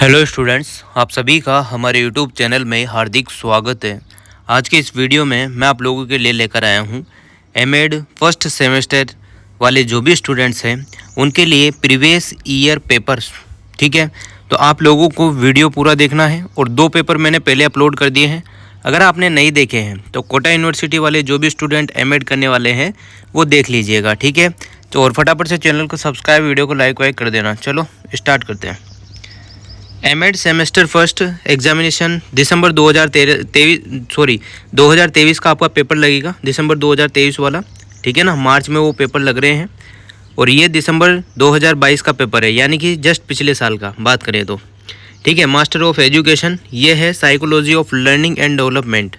Hello students, आप सभी का हमारे यूट्यूब चैनल में हार्दिक स्वागत है। आज के इस वीडियो में मैं आप लोगों के लिए लेकर आया हूं एमएड फर्स्ट सेमेस्टर वाले जो भी स्टूडेंट्स हैं उनके लिए प्रीवियस ईयर पेपर्स। ठीक है, तो आप लोगों को वीडियो पूरा देखना है और 2 पेपर मैंने पहले अपलोड कर दिए हैं। अगर आपने नहीं देखे हैं तो कोटा यूनिवर्सिटी वाले जो भी स्टूडेंट एमएड करने वाले हैं वो देख लीजिएगा। ठीक है, तो और फटाफट से चैनल को सब्सक्राइब, वीडियो को लाइक वाइक कर देना। चलो स्टार्ट करते हैं। एमएड सेमेस्टर फर्स्ट एग्जामिनेशन दिसंबर 2023 का आपका पेपर लगेगा, दिसंबर 2023 वाला। ठीक है ना, मार्च में वो पेपर लग रहे हैं और ये दिसंबर 2022 का पेपर है, यानी कि जस्ट पिछले साल का बात करें तो। ठीक है, मास्टर ऑफ एजुकेशन ये है psychology of learning and development.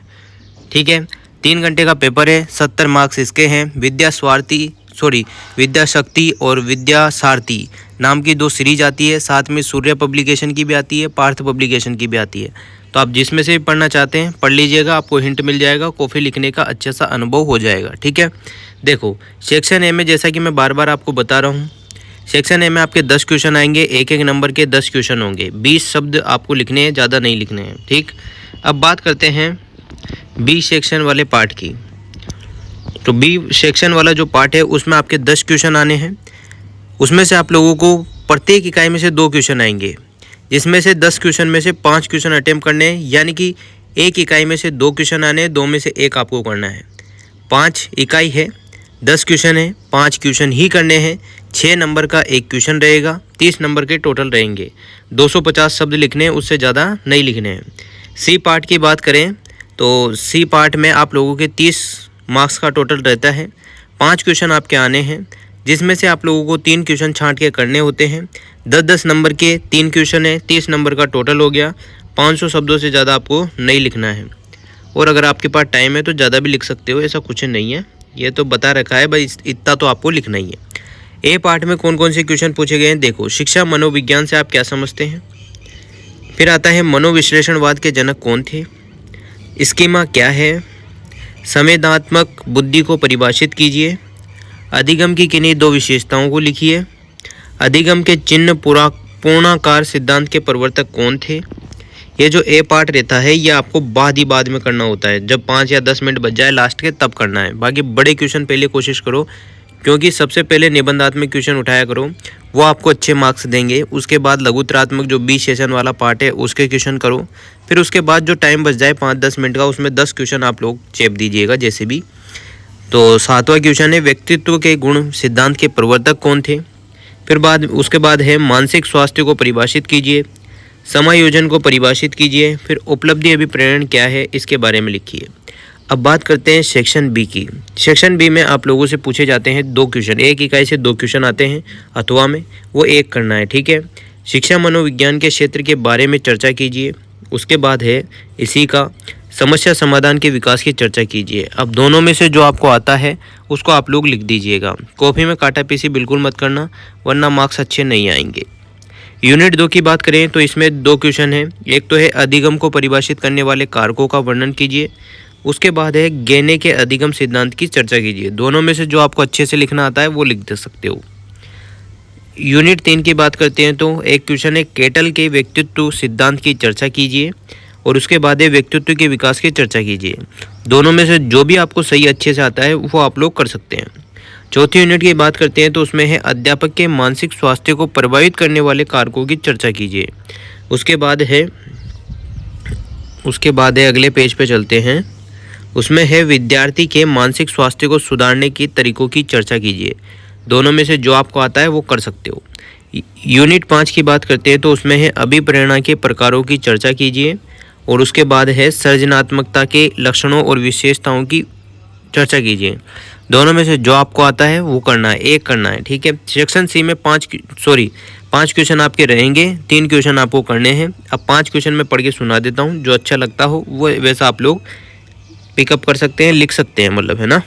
ठीक है, 3 घंटे का पेपर है, 70 मार्क्स इसके हैं। विद्या शक्ति और विद्या सारथी नाम की 2 सीरीज आती है, साथ में सूर्य पब्लिकेशन की भी आती है, पार्थ पब्लिकेशन की भी आती है। तो आप जिसमें से भी पढ़ना चाहते हैं पढ़ लीजिएगा, आपको हिंट मिल जाएगा, कॉपी लिखने का अच्छा सा अनुभव हो जाएगा। ठीक है, देखो सेक्शन ए में जैसा कि मैं बार बार आपको बता रहा हूँ, सेक्शन ए में आपके 10 क्वेश्चन आएंगे, एक नंबर के 10 क्वेश्चन होंगे, 20 शब्द आपको लिखने हैं, ज़्यादा नहीं लिखने हैं। ठीक, अब बात करते हैं बी सेक्शन वाले पार्ट की। तो बी सेक्शन वाला जो पार्ट है उसमें आपके 10 क्वेश्चन आने हैं। उसमें से आप लोगों को प्रत्येक इकाई में से 2 क्वेश्चन आएंगे, जिसमें से 10 क्वेश्चन में से 5 क्वेश्चन अटेम्प्ट करने हैं, यानी कि एक इकाई में से 2 क्वेश्चन आने हैं, 2 में से 1 आपको करना है। 5 इकाई है, 10 क्वेश्चन है, 5 क्वेश्चन ही करने हैं। 6 नंबर का 1 क्वेश्चन रहेगा, 30 नंबर के टोटल रहेंगे। 250 शब्द लिखने हैं, उससे ज़्यादा नहीं लिखने हैं। सी पार्ट की बात करें तो सी पार्ट में आप लोगों के 30 मार्क्स का टोटल रहता है। 5 क्वेश्चन आपके आने हैं, जिसमें से आप लोगों को 3 क्वेश्चन छांट के करने होते हैं। 10-10 नंबर के 3 क्वेश्चन है, 30 नंबर का टोटल हो गया। 500 शब्दों से ज़्यादा आपको नहीं लिखना है, और अगर आपके पास टाइम है तो ज़्यादा भी लिख सकते हो, ऐसा कुछ नहीं है, ये तो बता रखा है भाई, इतना तो आपको लिखना ही है। ए पार्ट में कौन कौन से क्वेश्चन पूछे गए हैं देखो। शिक्षा मनोविज्ञान से आप क्या समझते हैं, फिर आता है मनोविश्लेषणवाद के जनक कौन थे, स्कीमा क्या है, संवेदनात्मक बुद्धि को परिभाषित कीजिए, अधिगम की किन्हीं 2 विशेषताओं को लिखिए, अधिगम के चिन्ह पूर्णाकार सिद्धांत के प्रवर्तक कौन थे। ये जो ए पार्ट रहता है ये आपको बाद में करना होता है, जब 5 या 10 मिनट बच जाए लास्ट के तब करना है। बाकी बड़े क्वेश्चन पहले कोशिश करो, क्योंकि सबसे पहले निबंधात्मक क्वेश्चन उठाया करो, वो आपको अच्छे मार्क्स देंगे। उसके बाद लघुतरात्मक जो बी सेशन वाला पार्ट है उसके क्वेश्चन करो, फिर उसके बाद जो टाइम बच जाए 5-10 मिनट का, उसमें 10 क्वेश्चन आप लोग चेप दीजिएगा जैसे भी। तो 7वां क्वेश्चन है व्यक्तित्व के गुण सिद्धांत के प्रवर्तक कौन थे। फिर उसके बाद है मानसिक स्वास्थ्य को परिभाषित कीजिए, समायोजन को परिभाषित कीजिए, फिर उपलब्धि अभिप्रेरण क्या है इसके बारे में लिखिए। अब बात करते हैं सेक्शन बी की। सेक्शन बी में आप लोगों से पूछे जाते हैं 2 क्वेश्चन, एक इकाई से 2 क्वेश्चन आते हैं अथवा में, वो 1 करना है। ठीक है, शिक्षा मनोविज्ञान के क्षेत्र के बारे में चर्चा कीजिए। उसके बाद है इसी का समस्या समाधान के विकास की चर्चा कीजिए। अब दोनों में से जो आपको आता है उसको आप लोग लिख दीजिएगा। कॉपी में काटा पीसी बिल्कुल मत करना, वरना मार्क्स अच्छे नहीं आएंगे। यूनिट 2 की बात करें तो इसमें 2 क्वेश्चन है। एक तो है अधिगम को परिभाषित करने वाले कारकों का वर्णन कीजिए। उसके बाद है गेने के अधिगम सिद्धांत की चर्चा कीजिए। दोनों में से जो आपको अच्छे से लिखना आता है वो लिख दे सकते हो। यूनिट 3 की बात करते हैं तो एक क्वेश्चन है केटल के व्यक्तित्व सिद्धांत की चर्चा कीजिए, और उसके बाद है व्यक्तित्व के विकास की चर्चा कीजिए। दोनों में से जो भी आपको सही अच्छे से आता है वो आप लोग कर सकते हैं। चौथी यूनिट की बात करते हैं तो उसमें है अध्यापक के मानसिक स्वास्थ्य को प्रभावित करने वाले कारकों की चर्चा कीजिए। उसके बाद है अगले पेज पे चलते हैं, उसमें है विद्यार्थी के मानसिक स्वास्थ्य को सुधारने की तरीकों की चर्चा कीजिए। दोनों में से जो आपको आता है वो कर सकते हो। यूनिट 5 की बात करते हैं तो उसमें है अभिप्रेरणा के प्रकारों की चर्चा कीजिए, और उसके बाद है सृजनात्मकता के लक्षणों और विशेषताओं की चर्चा कीजिए। दोनों में से जो आपको आता है वो करना है, 1 करना है। ठीक है, सेक्शन सी में 5 क्वेश्चन आपके रहेंगे, 3 क्वेश्चन आपको करने हैं। अब 5 क्वेश्चन मैं पढ़ के सुना देता हूँ, जो अच्छा लगता हो वो वैसा आप लोग पिकअप कर सकते हैं, लिख सकते हैं, मतलब है ना।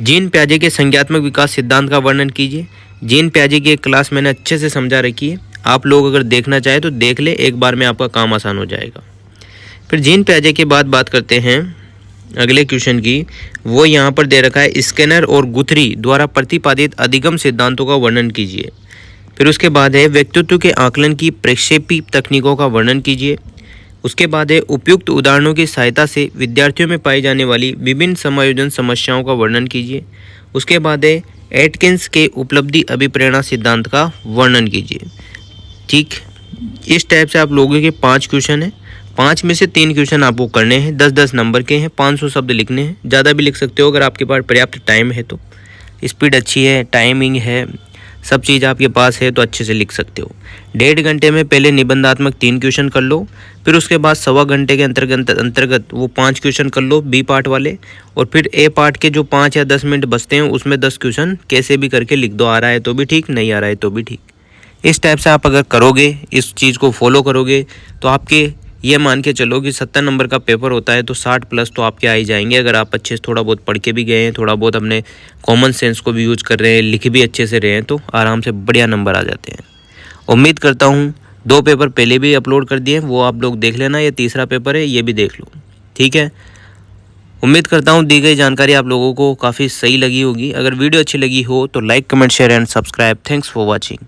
जीन प्याजे के संज्ञात्मक विकास सिद्धांत का वर्णन कीजिए। जीन प्याजे की एक क्लास मैंने अच्छे से समझा रखी है, आप लोग अगर देखना चाहे तो देख ले, एक बार में आपका काम आसान हो जाएगा। फिर जीन प्याजे के बाद बात करते हैं अगले क्वेश्चन की, वो यहाँ पर दे रखा है स्किनर और गुथरी द्वारा प्रतिपादित अधिगम सिद्धांतों का वर्णन कीजिए। फिर उसके बाद है व्यक्तित्व के आकलन की प्रक्षेपी तकनीकों का वर्णन कीजिए। उसके बाद है उपयुक्त उदाहरणों की सहायता से विद्यार्थियों में पाई जाने वाली विभिन्न समायोजन समस्याओं का वर्णन कीजिए। उसके बाद है एटकिंस के उपलब्धि अभिप्रेरणा सिद्धांत का वर्णन कीजिए। ठीक, इस टाइप से आप लोगों के 5 क्वेश्चन हैं। 5 में से 3 क्वेश्चन आपको करने हैं, 10-10 नंबर के हैं, 500 शब्द लिखने हैं। ज़्यादा भी लिख सकते हो अगर आपके पास पर्याप्त टाइम है तो। स्पीड अच्छी है, टाइमिंग है, सब चीज़ आपके पास है तो अच्छे से लिख सकते हो। 1.5 घंटे में पहले निबंधात्मक 3 क्वेश्चन कर लो, फिर उसके बाद सवा घंटे के अंतर्गत वो 5 क्वेश्चन कर लो बी पार्ट वाले, और फिर ए पार्ट के जो 5 या 10 मिनट बचते हैं उसमें 10 क्वेश्चन कैसे भी करके लिख दो। आ रहा है तो भी ठीक, नहीं आ रहा है तो भी ठीक। इस टाइप से आप अगर करोगे, इस चीज़ को फॉलो करोगे, तो आपके ये मान के चलो कि 70 नंबर का पेपर होता है तो 60 प्लस तो आपके आ ही जाएंगे। अगर आप अच्छे से थोड़ा बहुत पढ़ के भी गए हैं, थोड़ा बहुत अपने कॉमन सेंस को भी यूज कर रहे हैं, लिख भी अच्छे से रहे हैं, तो आराम से बढ़िया नंबर आ जाते हैं। उम्मीद करता हूँ 2 पेपर पहले भी अपलोड कर दिए, वो आप लोग देख लेना। ये तीसरा पेपर है, ये भी देख लो, ठीक है। उम्मीद करता हूँ दी गई जानकारी आप लोगों को काफ़ी सही लगी होगी। अगर वीडियो अच्छी लगी हो तो like, comment, share and subscribe. Thanks for watching.